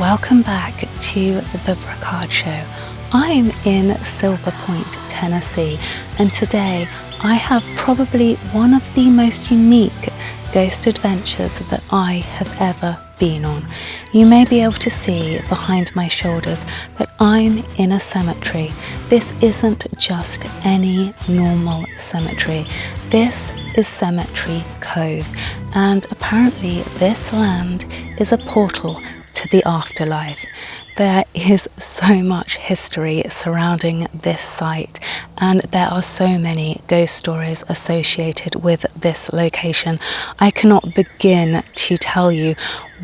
Welcome back to the Brocarde Show. I'm in Silver Point, Tennessee, and today I have probably one of the most unique ghost adventures that I have ever been on. You may be able to see behind my shoulders that I'm in a cemetery. This isn't just any normal cemetery. This is Cemetery Cove, and apparently this land is a portal to the afterlife. There is so much history surrounding this site, and there are so many ghost stories associated with this location. I cannot begin to tell you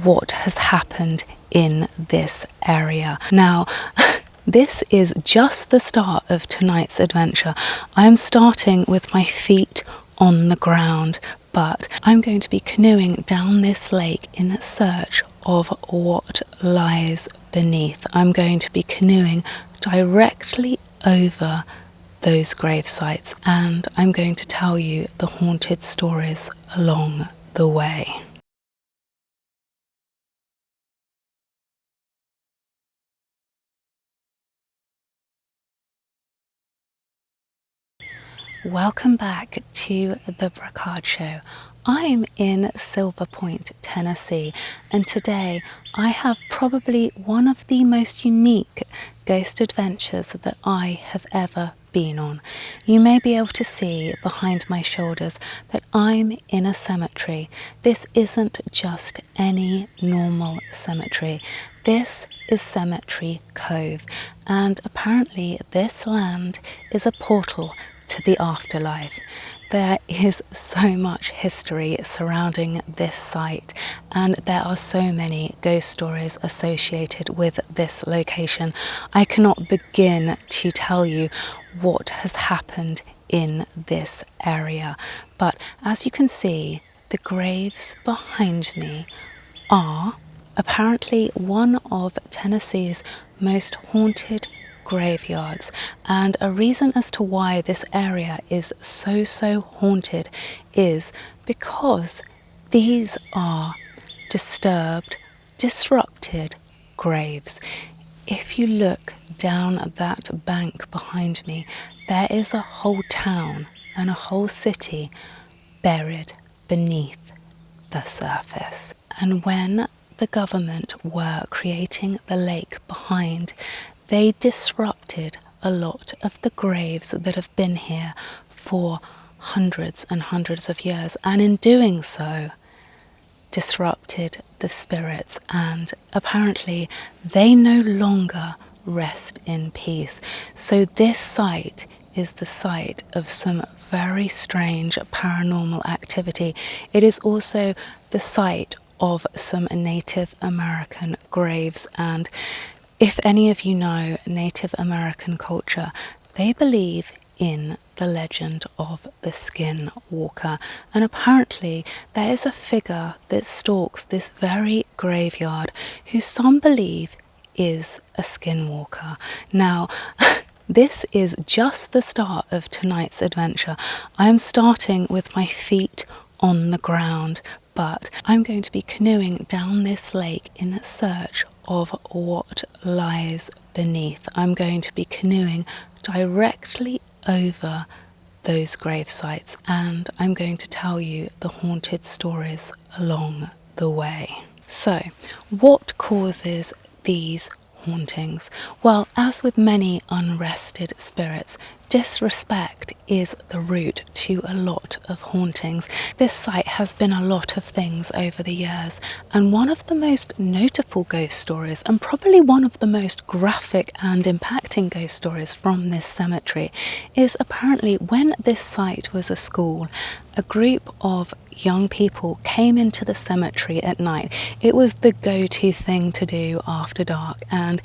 what has happened in this area. Now, this is just the start of tonight's adventure. I am starting with my feet on the ground, but I'm going to be canoeing down this lake in search of what lies beneath. I'm going to be canoeing directly over those grave sites, and I'm going to tell you the haunted stories along the way. Welcome back to the Brocarde Show. I'm in Silver Point, Tennessee, and today I have probably one of the most unique ghost adventures that I have ever been on. You may be able to see behind my shoulders that I'm in a cemetery. This isn't just any normal cemetery. This is Cemetery Cove, and apparently this land is a portal to the afterlife. There is so much history surrounding this site, and there are so many ghost stories associated with this location. I cannot begin to tell you what has happened in this area, but as you can see, the graves behind me are apparently one of Tennessee's most haunted graveyards, and a reason as to why this area is so haunted is because these are disturbed, disrupted graves. If you look down that bank behind me, there is a whole town and a whole city buried beneath the surface. And when the government were creating the lake behind, they disrupted a lot of the graves that have been here for hundreds and hundreds of years, and in doing so disrupted the spirits, and apparently they no longer rest in peace. So this site is the site of some very strange paranormal activity. It is also the site of some Native American graves, and if any of you know Native American culture, they believe in the legend of the skinwalker, and apparently there is a figure that stalks this very graveyard who some believe is a skinwalker. Now, this is just the start of tonight's adventure. I am starting with my feet on the ground, but I'm going to be canoeing down this lake in search of what lies beneath. I'm going to be canoeing directly over those grave sites, and I'm going to tell you the haunted stories along the way. So, what causes these hauntings? Well, as with many unrested spirits, disrespect is the root to a lot of hauntings. This site has been a lot of things over the years, and one of the most notable ghost stories, and probably one of the most graphic and impacting ghost stories from this cemetery, is apparently when this site was a school, a group of young people came into the cemetery at night. It was the go-to thing to do after dark, and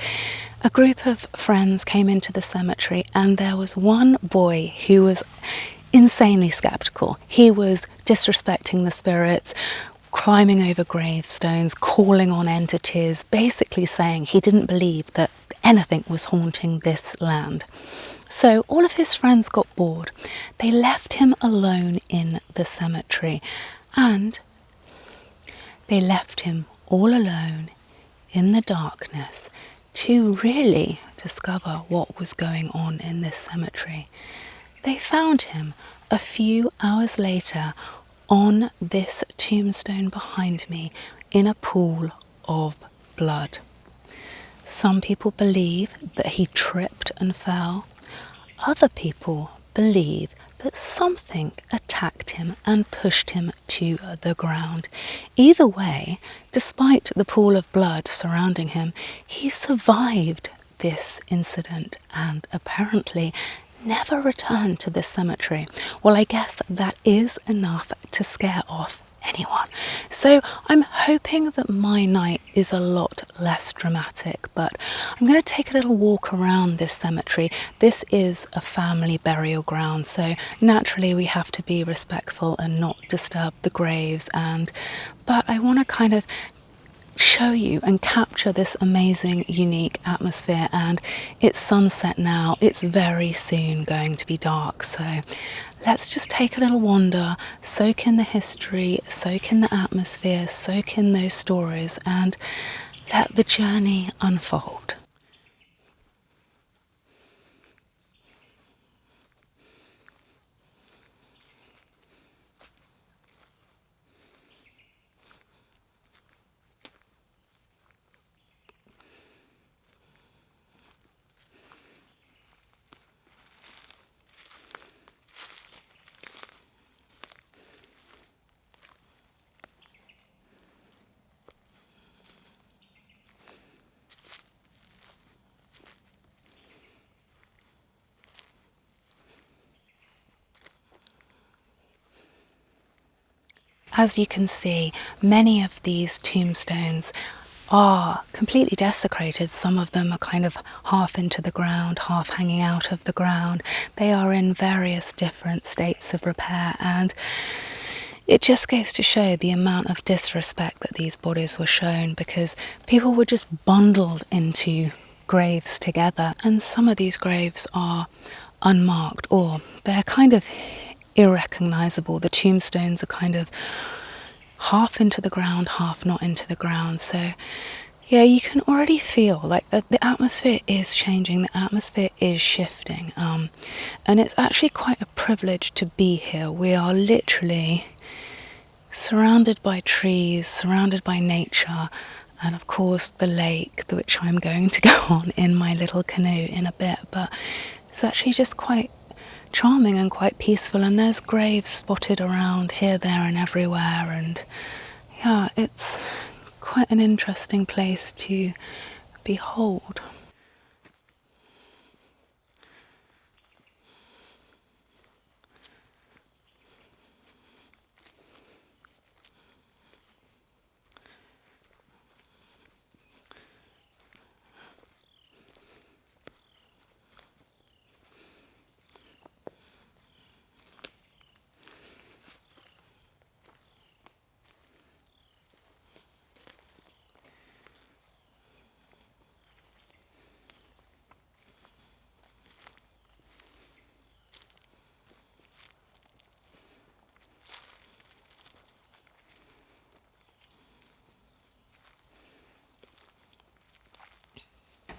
a group of friends came into the cemetery, and there was one boy who was insanely skeptical. He was disrespecting the spirits, climbing over gravestones, calling on entities, basically saying he didn't believe that anything was haunting this land. So all of his friends got bored. They left him alone in the cemetery, and they left him all alone in the darkness to really discover what was going on in this cemetery. They found him a few hours later on this tombstone behind me in a pool of blood. Some people believe that he tripped and fell. Other people believe that something attacked him and pushed him to the ground. Either way, despite the pool of blood surrounding him, he survived this incident and apparently never returned to this cemetery. Well, I guess that is enough to scare off anyone. So I'm hoping that my night is a lot less dramatic, but I'm going to take a little walk around this cemetery. This is a family burial ground, so naturally we have to be respectful and not disturb the graves, but I want to kind of show you and capture this amazing, unique atmosphere. And it's sunset now, it's very soon going to be dark, so let's just take a little wander, soak in the history, soak in the atmosphere, soak in those stories, and let the journey unfold. As you can see, many of these tombstones are completely desecrated. Some of them are kind of half into the ground, half hanging out of the ground. They are in various different states of repair, and it just goes to show the amount of disrespect that these bodies were shown, because people were just bundled into graves together, and some of these graves are unmarked, or they're kind of irrecognizable. The tombstones are kind of half into the ground, half not into the ground. So yeah, you can already feel like the atmosphere is changing, the atmosphere is shifting, and it's actually quite a privilege to be here. We are literally surrounded by trees, surrounded by nature, and of course the lake, which I'm going to go on in my little canoe in a bit. But it's actually just quite charming and quite peaceful, and there's graves spotted around here, there and everywhere, and yeah, it's quite an interesting place to behold.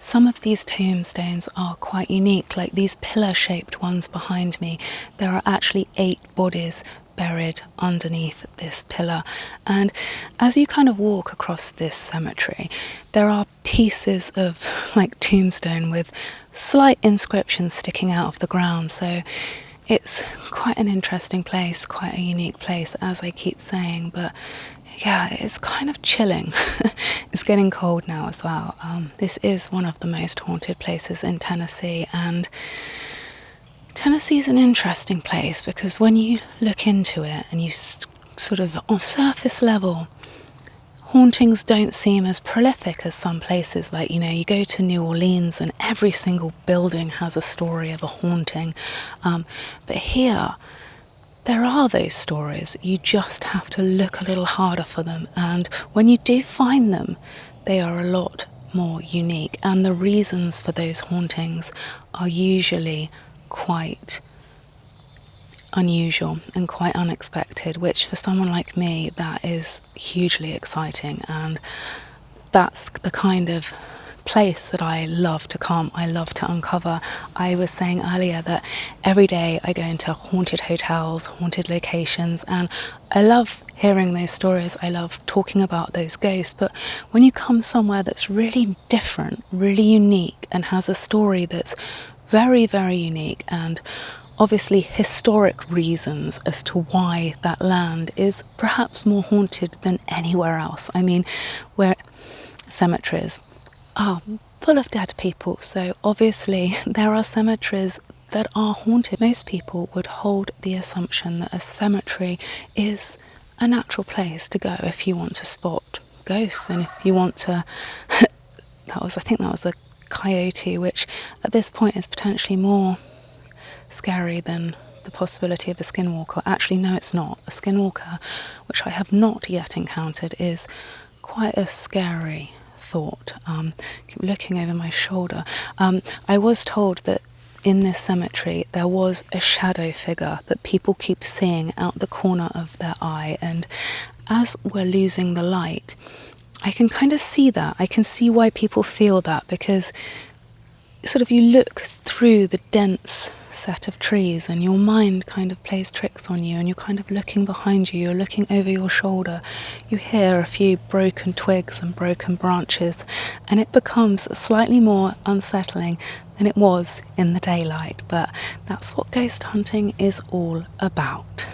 Some of these tombstones are quite unique, like these pillar-shaped ones behind me. There are actually 8 bodies buried underneath this pillar, and as you kind of walk across this cemetery, there are pieces of like tombstone with slight inscriptions sticking out of the ground. So it's quite an interesting place, quite a unique place, as I keep saying. But yeah, it's kind of chilling. It's getting cold now as well. This is one of the most haunted places in Tennessee, and Tennessee's an interesting place because when you look into it and you sort of, on surface level, hauntings don't seem as prolific as some places. Like, you know, you go to New Orleans and every single building has a story of a haunting. But here, there are those stories. You just have to look a little harder for them. And when you do find them, they are a lot more unique. And the reasons for those hauntings are usually quite unusual and quite unexpected, which for someone like me, that is hugely exciting. And that's the kind of place that I love to come, I love to uncover. I was saying earlier that every day I go into haunted hotels, haunted locations, and I love hearing those stories. I love talking about those ghosts. But when you come somewhere that's really different, really unique, and has a story that's very, very unique, and obviously historic reasons as to why that land is perhaps more haunted than anywhere else. I mean, where cemeteries are full of dead people, so obviously there are cemeteries that are haunted. Most people would hold the assumption that a cemetery is a natural place to go if you want to spot ghosts, and if you want to I think that was a coyote, which at this point is potentially more scary than the possibility of a skinwalker. Actually, no, it's not. A skinwalker, which I have not yet encountered, is quite a scary thought. Keep looking over my shoulder. I was told that in this cemetery there was a shadow figure that people keep seeing out the corner of their eye, and as we're losing the light, I can kind of see that. I can see why people feel that, because sort of you look through the dense set of trees and your mind kind of plays tricks on you, and you're kind of looking behind you, you're looking over your shoulder, you hear a few broken twigs and broken branches, and it becomes slightly more unsettling than it was in the daylight. But that's what ghost hunting is all about.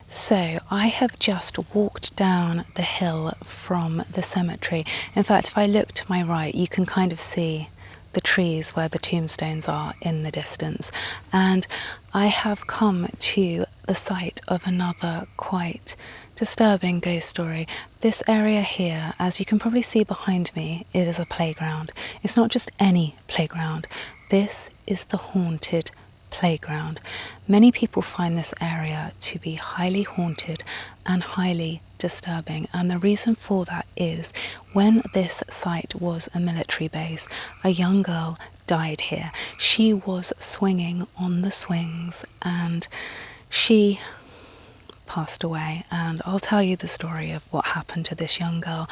So I have just walked down the hill from the cemetery. In fact, if I look to my right, you can kind of see the trees where the tombstones are in the distance. And I have come to the site of another quite disturbing ghost story. This area here, as you can probably see behind me, it is a playground. It's not just any playground. This is the haunted playground. Many people find this area to be highly haunted and highly disturbing, and the reason for that is when this site was a military base, a young girl died here. She was swinging on the swings and she passed away, and I'll tell you the story of what happened to this young girl.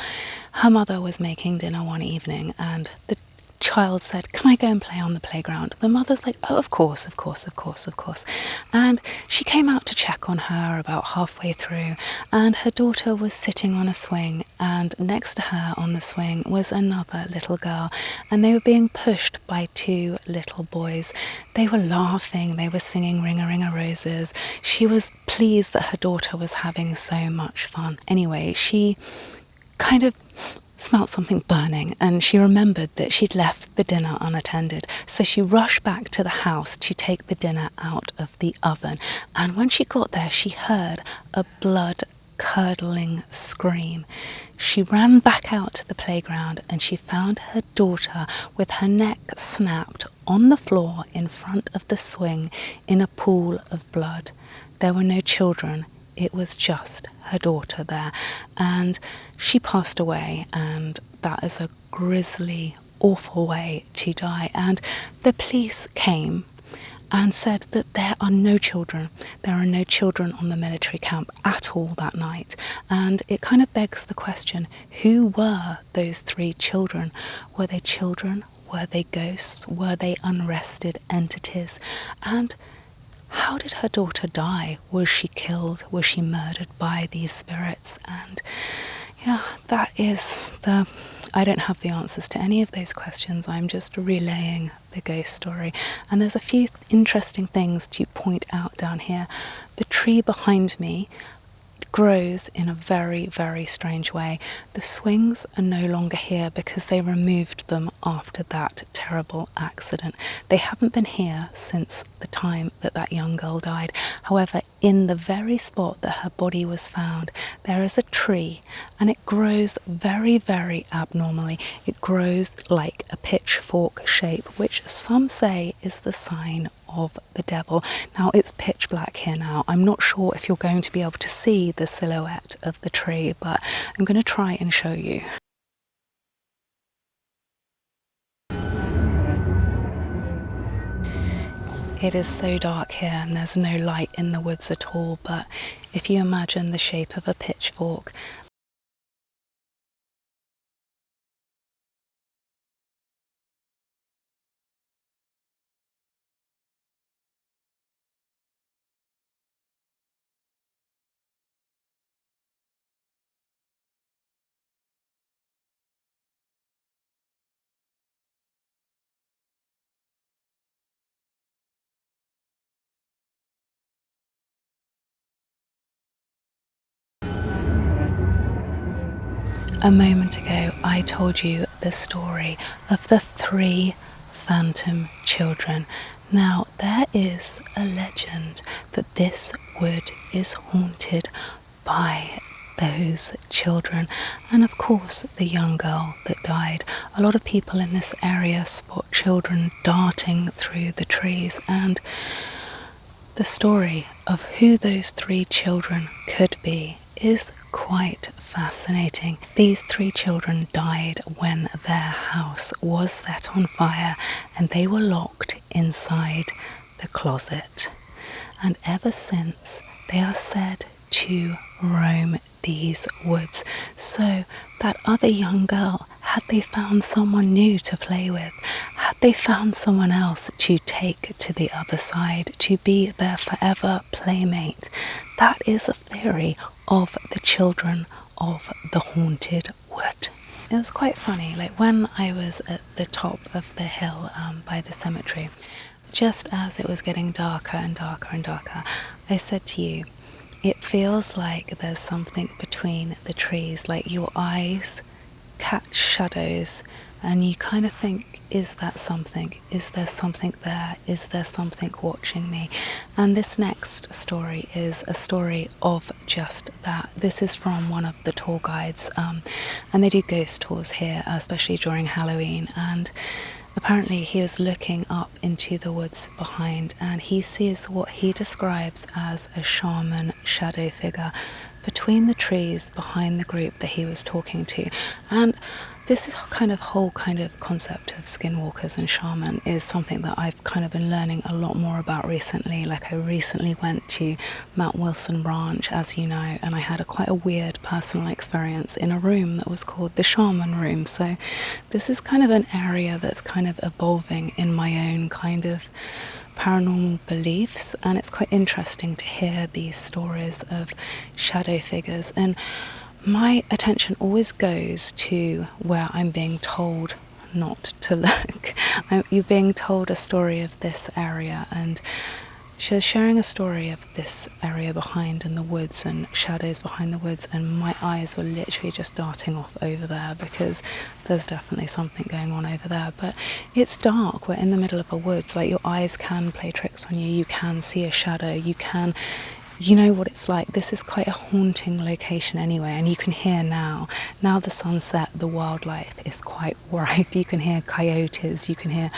Her mother was making dinner one evening and the child said, "Can I go and play on the playground?" The mother's like, "Oh, of course, of course, of course, of course." And she came out to check on her about halfway through, and her daughter was sitting on a swing, and next to her on the swing was another little girl, and they were being pushed by two little boys. They were laughing, they were singing Ring a Ring a Roses. She was pleased that her daughter was having so much fun. Anyway, she kind of smelt something burning, and she remembered that she'd left the dinner unattended. So she rushed back to the house to take the dinner out of the oven. And when she got there, she heard a blood-curdling scream. She ran back out to the playground and she found her daughter with her neck snapped on the floor in front of the swing in a pool of blood. There were no children. It was just her daughter there, and she passed away, and that is a grisly, awful way to die. And the police came and said that there are no children. There are no children on the military camp at all that night. And it kind of begs the question, who were those 3 children? Were they children? Were they ghosts? Were they unrested entities? And how did her daughter die? Was she killed? Was she murdered by these spirits? And yeah, that is I don't have the answers to any of those questions. I'm just relaying the ghost story. And there's a few interesting things to point out down here. The tree behind me grows in a very, very strange way. The swings are no longer here because they removed them after that terrible accident. They haven't been here since the time that that young girl died. However, in the very spot that her body was found, there is a tree, and it grows very, very abnormally. It grows like a pitchfork shape, which some say is the sign of the devil. Now, it's pitch black here now. I'm not sure if you're going to be able to see the silhouette of the tree, but I'm going to try and show you. It is so dark here and there's no light in the woods at all, but if you imagine the shape of a pitchfork, a moment ago, I told you the story of the 3 phantom children. Now, there is a legend that this wood is haunted by those children, and of course the young girl that died. A lot of people in this area spot children darting through the trees, and the story of who those 3 children could be is quite fascinating. These 3 children died when their house was set on fire and they were locked inside the closet. And ever since, they are said to roam these woods. So that other young girl, had they found someone new to play with, had they found someone else to take to the other side, to be their forever playmate, that is a theory of the children of the haunted wood. It was quite funny, like when I was at the top of the hill by the cemetery, just as it was getting darker and darker and darker, I said to you, it feels like there's something between the trees, like your eyes catch shadows and you kind of think, is that something? Is there something there? Is there something watching me? And this next story is a story of just that. This is from one of the tour guides, and they do ghost tours here, especially during Halloween. And apparently he was looking up into the woods behind and he sees what he describes as a shaman shadow figure between the trees behind the group that he was talking to. And this whole concept of skinwalkers and shaman is something that I've kind of been learning a lot more about recently. Like I recently went to Mount Wilson Ranch, as you know, and I had quite a weird personal experience in a room that was called the shaman room. So this is kind of an area that's kind of evolving in my own kind of paranormal beliefs, and it's quite interesting to hear these stories of shadow figures. And my attention always goes to where I'm being told not to look. You're being told a story of this area, and she was sharing a story of this area behind in the woods and shadows behind the woods, and my eyes were literally just darting off over there because there's definitely something going on over there. But it's dark, we're in the middle of a woods, like your eyes can play tricks on you, you can see a shadow, you know what it's like. This is quite a haunting location anyway, and you can hear now the sunset, the wildlife is quite ripe. You can hear coyotes, you can hear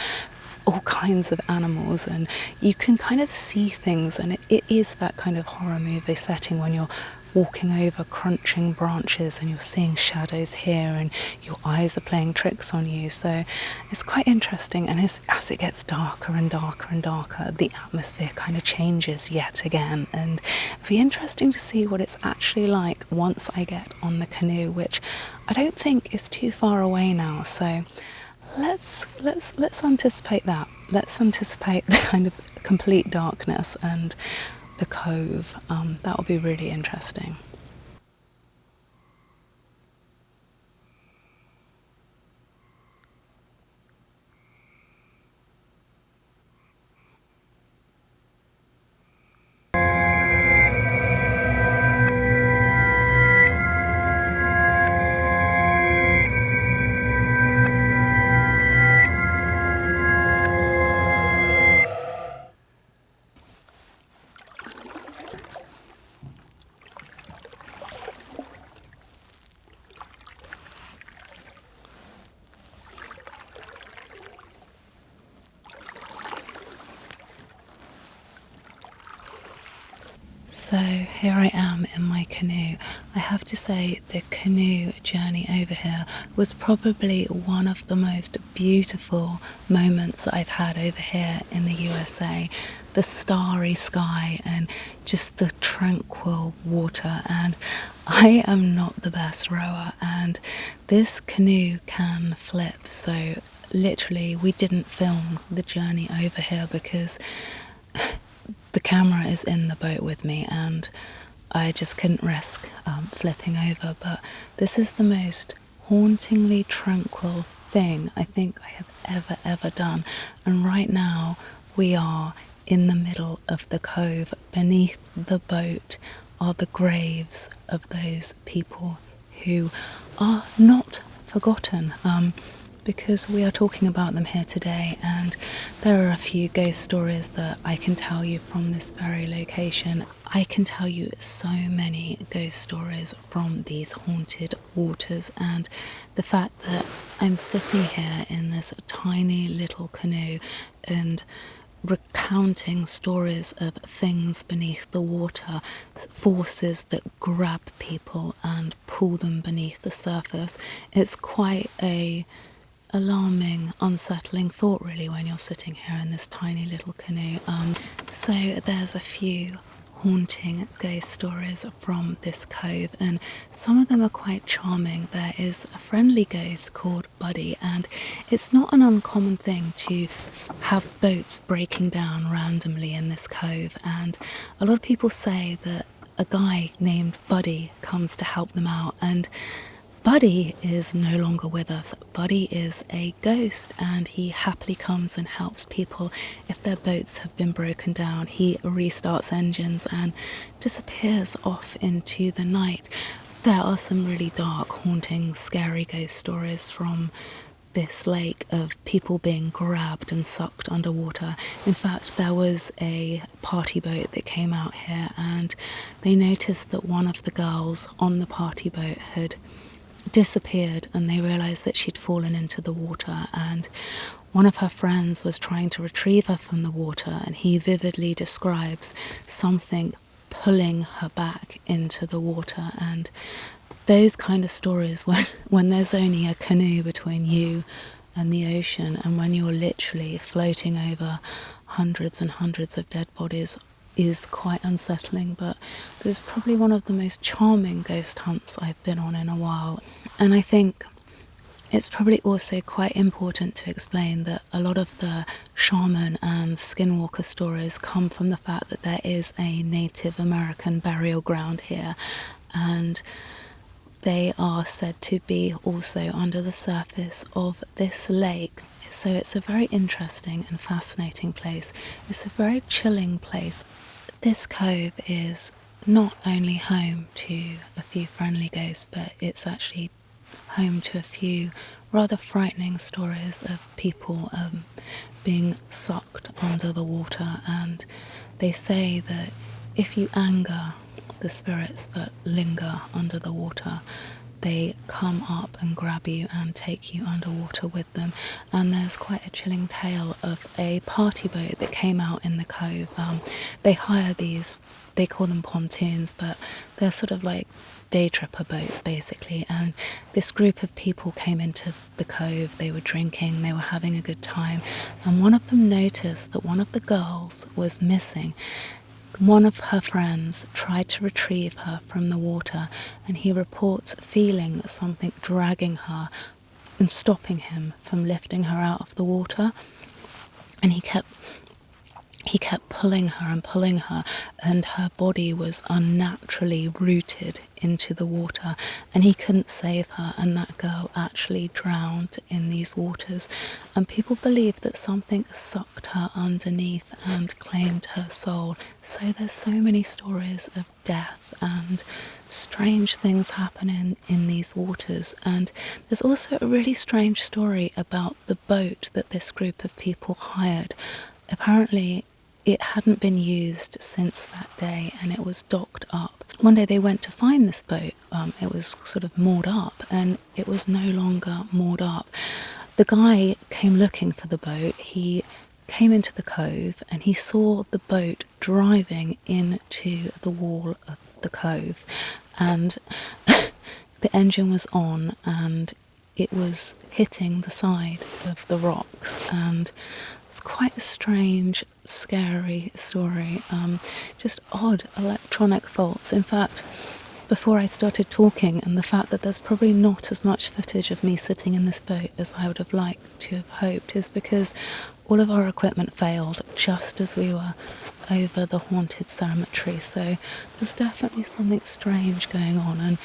all kinds of animals, and you can kind of see things, and it is that kind of horror movie setting when you're walking over crunching branches and you're seeing shadows here and your eyes are playing tricks on you. So it's quite interesting, and as it gets darker and darker and darker, the atmosphere kind of changes yet again, and it'll be interesting to see what it's actually like once I get on the canoe, which I don't think is too far away now. So let's anticipate that. Let's anticipate the kind of complete darkness and the cove. That will be really interesting. So here I am in my canoe. I have to say the canoe journey over here was probably one of the most beautiful moments that I've had over here in the USA. The starry sky and just the tranquil water, and I am not the best rower, and this canoe can flip, so literally we didn't film the journey over here because the camera is in the boat with me and I just couldn't risk flipping over. But this is the most hauntingly tranquil thing I think I have ever done. And right now we are in the middle of the cove. Beneath the boat are the graves of those people who are not forgotten. Because we are talking about them here today, and there are a few ghost stories that I can tell you from this very location. I can tell you so many ghost stories from these haunted waters, and the fact that I'm sitting here in this tiny little canoe and recounting stories of things beneath the water, forces that grab people and pull them beneath the surface. It's quite a alarming, unsettling thought really when you're sitting here in this tiny little canoe. So there's a few haunting ghost stories from this cove, and some of them are quite charming. There is a friendly ghost called Buddy, and it's not an uncommon thing to have boats breaking down randomly in this cove, and a lot of people say that a guy named Buddy comes to help them out, and Buddy is no longer with us. Buddy is a ghost, and he happily comes and helps people if their boats have been broken down. He restarts engines and disappears off into the night. There are some really dark, haunting, scary ghost stories from this lake of people being grabbed and sucked underwater. In fact, there was a party boat that came out here, and they noticed that one of the girls on the party boat had disappeared, and they realised that she'd fallen into the water, and one of her friends was trying to retrieve her from the water, and he vividly describes something pulling her back into the water. And those kind of stories, when there's only a canoe between you and the ocean, and when you're literally floating over hundreds and hundreds of dead bodies, is quite unsettling. But this is probably one of the most charming ghost hunts I've been on in a while. And I think it's probably also quite important to explain that a lot of the shaman and skinwalker stories come from the fact that there is a Native American burial ground here, and they are said to be also under the surface of this lake. So it's a very interesting and fascinating place. It's a very chilling place. This cove is not only home to a few friendly ghosts, but it's actually home to a few rather frightening stories of people being sucked under the water. And they say that if you anger the spirits that linger under the water, they come up and grab you and take you underwater with them. And there's quite a chilling tale of a party boat that came out in the cove. They hire these, they call them pontoons, but they're sort of like day tripper boats basically. And this group of people came into the cove, they were drinking, they were having a good time, and one of them noticed that one of the girls was missing. One of her friends tried to retrieve her from the water, and he reports feeling something dragging her and stopping him from lifting her out of the water. And he kept pulling her, and her body was unnaturally rooted into the water, and he couldn't save her, and that girl actually drowned in these waters. And people believe that something sucked her underneath and claimed her soul. So there's so many stories of death and strange things happening in these waters. And there's also a really strange story about the boat that this group of people hired. Apparently it hadn't been used since that day, and it was docked up. One day they went to find this boat. It was sort of moored up, and it was no longer moored up. The guy came looking for the boat. He came into the cove, and he saw the boat driving into the wall of the cove, and the engine was on, and it was hitting the side of the rocks. And it's quite a strange, scary story. Just odd electronic faults. In fact, before I started talking, and the fact that there's probably not as much footage of me sitting in this boat as I would have liked to have hoped, is because all of our equipment failed just as we were over the haunted cemetery. So there's definitely something strange going on, and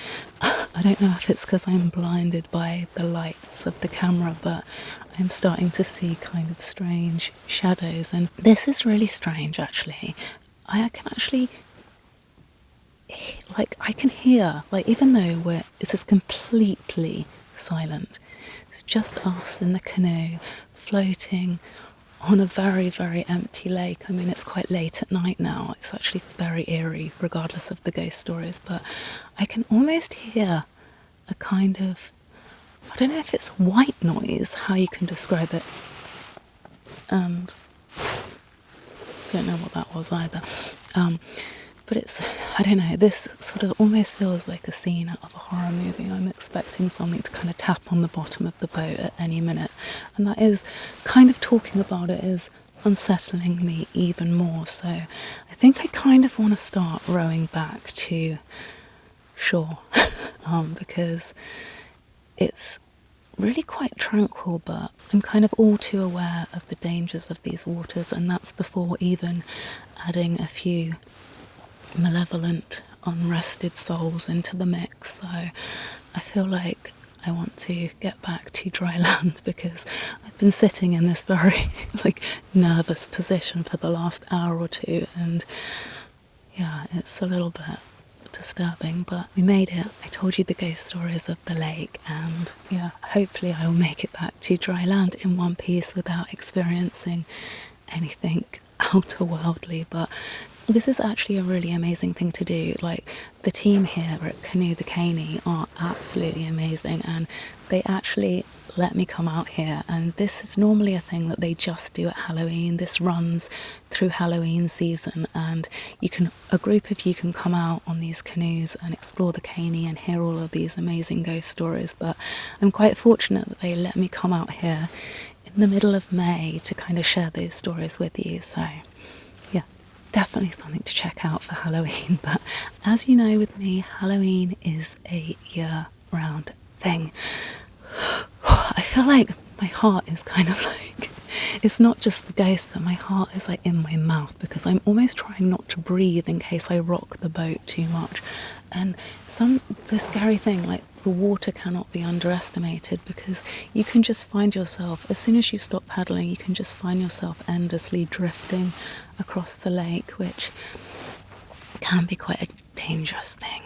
I don't know if it's because I'm blinded by the lights of the camera, but I'm starting to see kind of strange shadows. And this is really strange, actually. I can actually, I can hear, even though it is completely silent, it's just us in the canoe floating on a very, very empty lake. I mean, it's quite late at night now. It's actually very eerie, regardless of the ghost stories, but I can almost hear a kind of, I don't know if it's white noise, how you can describe it, and I don't know what that was either. But it's, I don't know, this sort of almost feels like a scene out of a horror movie. I'm expecting something to kind of tap on the bottom of the boat at any minute. And that is, kind of talking about it is unsettling me even more. So I think I kind of want to start rowing back to shore because it's really quite tranquil, but I'm kind of all too aware of the dangers of these waters, and that's before even adding a few malevolent, unrested souls into the mix. So I feel like I want to get back to dry land because I've been sitting in this very nervous position for the last hour or two, and yeah, it's a little bit disturbing, but we made it. I told you the ghost stories of the lake, and yeah, hopefully I will make it back to dry land in one piece without experiencing anything outer-worldly. But this is actually a really amazing thing to do. The team here at Canoe the Caney are absolutely amazing, and they actually let me come out here, and this is normally a thing that they just do at Halloween. This runs through Halloween season, and a group of you can come out on these canoes and explore the Caney and hear all of these amazing ghost stories. But I'm quite fortunate that they let me come out here in the middle of May to kind of share those stories with you. So yeah, definitely something to check out for Halloween. But as you know, with me, Halloween is a year-round thing. I feel like my heart is kind of It's not just the ghost, but my heart is like in my mouth because I'm almost trying not to breathe in case I rock the boat too much. And the scary thing, like the water cannot be underestimated because you can just find yourself, as soon as you stop paddling, you can just find yourself endlessly drifting across the lake, which can be quite a dangerous thing.